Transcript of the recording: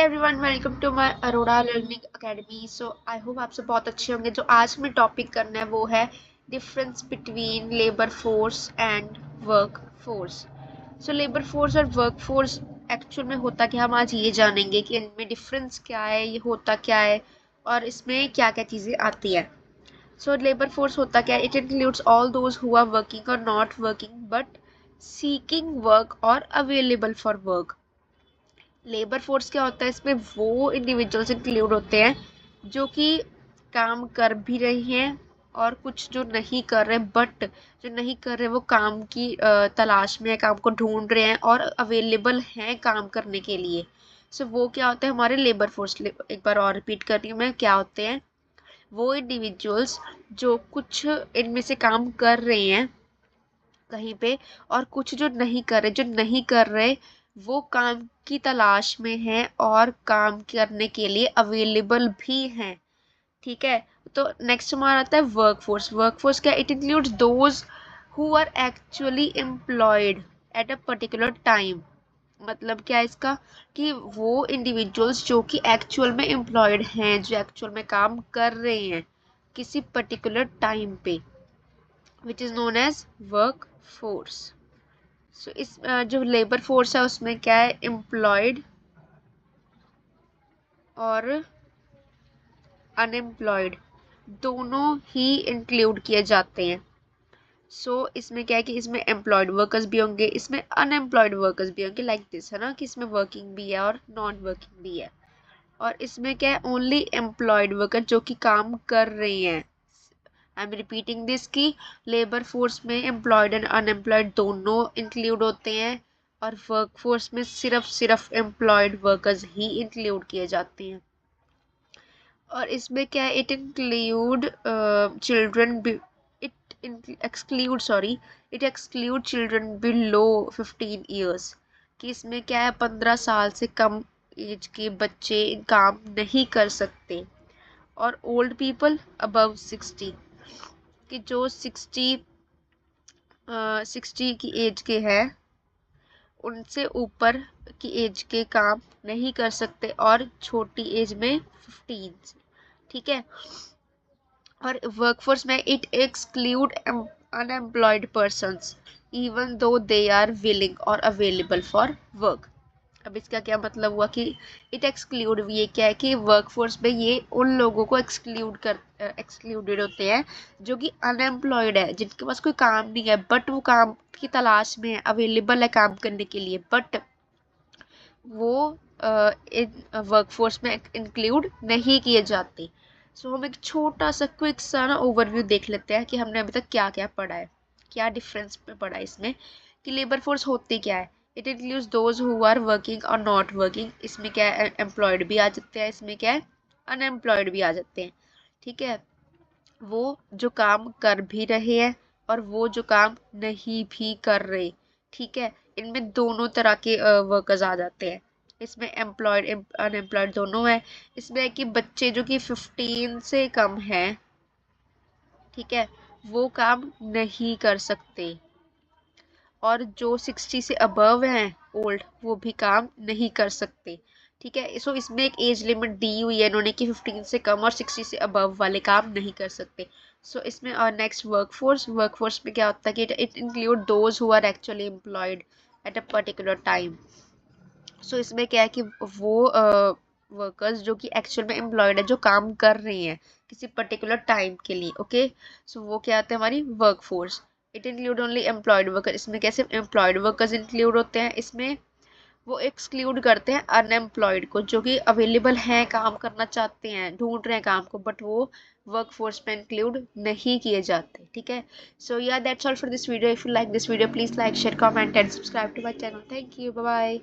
Everyone, welcome to my Arora learning academy. I hope आप सब बहुत अच्छे होंगे। जो आज हमें टॉपिक करना है वो है difference between labour force and work force. Labour force और वर्क फोर्स एक्चुअल में होता क्या, हम आज ये जानेंगे कि इनमें डिफरेंस क्या है, ये होता क्या है और इसमें क्या क्या चीज़ें आती है। लेबर फोर्स होता क्या है? It includes all those who are working और not working but seeking work और available for work. Labour force क्या होता है? इसमें वो इंडिविजुअल्स इंक्लूड होते हैं जो कि काम कर भी रहे हैं और कुछ जो नहीं कर रहे, बट जो नहीं कर रहे वो काम की तलाश में है, काम को ढूंढ रहे हैं और अवेलेबल हैं काम करने के लिए। वो क्या होता है? हमारे लेबर फोर्स। एक बार और रिपीट कर रही हूँ मैं, क्या होते हैं? वो इंडिविजुअल्स जो कुछ इनमें से काम कर रहे हैं कहीं पे और कुछ जो नहीं कर रहे वो काम की तलाश में हैं और काम करने के लिए अवेलेबल भी हैं। ठीक है, तो नेक्स्ट हमारा आता है वर्क फोर्स। वर्क फोर्स क्या? It includes those who are actually employed at a particular time. मतलब क्या है इसका? कि वो इंडिविजुअल्स जो कि एक्चुअल में एम्प्लॉयड हैं, जो एक्चुअल में काम कर रहे हैं किसी पर्टिकुलर टाइम पे, which is known as workforce. इस जो लेबर फोर्स है उसमें क्या है? एम्प्लॉयड और अनएम्प्लॉयड दोनों ही इंक्लूड किए जाते हैं। इसमें क्या है कि इसमें एम्प्लॉयड वर्कर्स भी होंगे, इसमें अनएम्प्लॉयड वर्कर्स भी होंगे, लाइक दिस है ना, कि इसमें वर्किंग भी है और नॉन वर्किंग भी है। और इसमें क्या है? ओनली एम्प्लॉयड वर्कर जो कि काम कर रहे हैं। आई एम रिपीटिंग दिस कि लेबर फोर्स में एम्प्लॉयड एंड अनएम्प्लॉयड दोनों इंक्लूड होते हैं और वर्क फोर्स में सिर्फ एम्प्लॉयड वर्कर्स ही इंक्लूड किए जाते हैं। और इसमें क्या है? It include children, it exclude children below 15 years. कि इसमें क्या है? 15 साल से कम एज के बच्चे काम नहीं कर सकते। और ओल्ड पीपल अबव 60, कि जो 60 की एज के हैं उनसे ऊपर की एज के काम नहीं कर सकते और छोटी एज में 15। ठीक है, और वर्कफोर्स में it exclude unemployed persons even though they are willing और अवेलेबल फॉर वर्क। अब इसका क्या मतलब हुआ कि इट एक्सक्लूड, ये क्या है कि वर्कफोर्स में ये उन लोगों को एक्सक्लूडेड होते हैं जो कि अनएम्प्लॉयड है, जिनके पास कोई काम नहीं है बट वो काम की तलाश में है, अवेलेबल है काम करने के लिए, बट वो इन वर्कफोर्स में इंक्लूड नहीं किए जाते। हम एक छोटा सा क्विक सा ना ओवरव्यू देख लेते हैं कि हमने अभी तक क्या क्या पढ़ा है, क्या डिफरेंस में पढ़ा है इसमें। कि लेबर फोर्स होती क्या है? It includes those who are working और नॉट वर्किंग। इसमें क्या है? एम्प्लॉयड भी आ जाते हैं, इसमें क्या है? अनएम्प्लॉयड भी आ जाते हैं। ठीक है, वो जो काम कर भी रहे हैं और वो जो काम नहीं भी कर रहे। ठीक है, इनमें दोनों तरह के वर्कर्स आ जाते हैं। इसमें एम्प्लॉयड अनएम्प्लॉयड दोनों है। इसमें है कि बच्चे जो कि 15 से कम है, ठीक है, वो काम नहीं कर सकते और जो 60 से अबव हैं ओल्ड, वो भी काम नहीं कर सकते। ठीक है, इसमें एक एज लिमिट दी हुई है इन्होंने कि 15 से कम और 60 से अबव वाले काम नहीं कर सकते। इसमें और नेक्स्ट वर्कफोर्स में क्या होता है कि it include those who are actually employed at a particular time. इसमें क्या है कि वो वर्कर्स जो कि एक्चुअल में एम्प्लॉयड है, जो काम कर रही हैं किसी पर्टिकुलर टाइम के लिए। ओके, वो क्या आते हैं? हमारी work force. It include only employed worker. इसमें कैसे एम्प्लॉयड वर्कर्स इंक्लूड होते हैं? इसमें वो एक्सक्लूड करते हैं अनएम्प्लॉयड को, जो कि अवेलेबल हैं, काम करना चाहते हैं, ढूंढ रहे हैं काम को, बट वो वर्क फोर्स में इंक्लूड नहीं किए जाते। ठीक है, that's all for this video. If you like this video please like share comment and subscribe to my channel. Thank you, bye bye.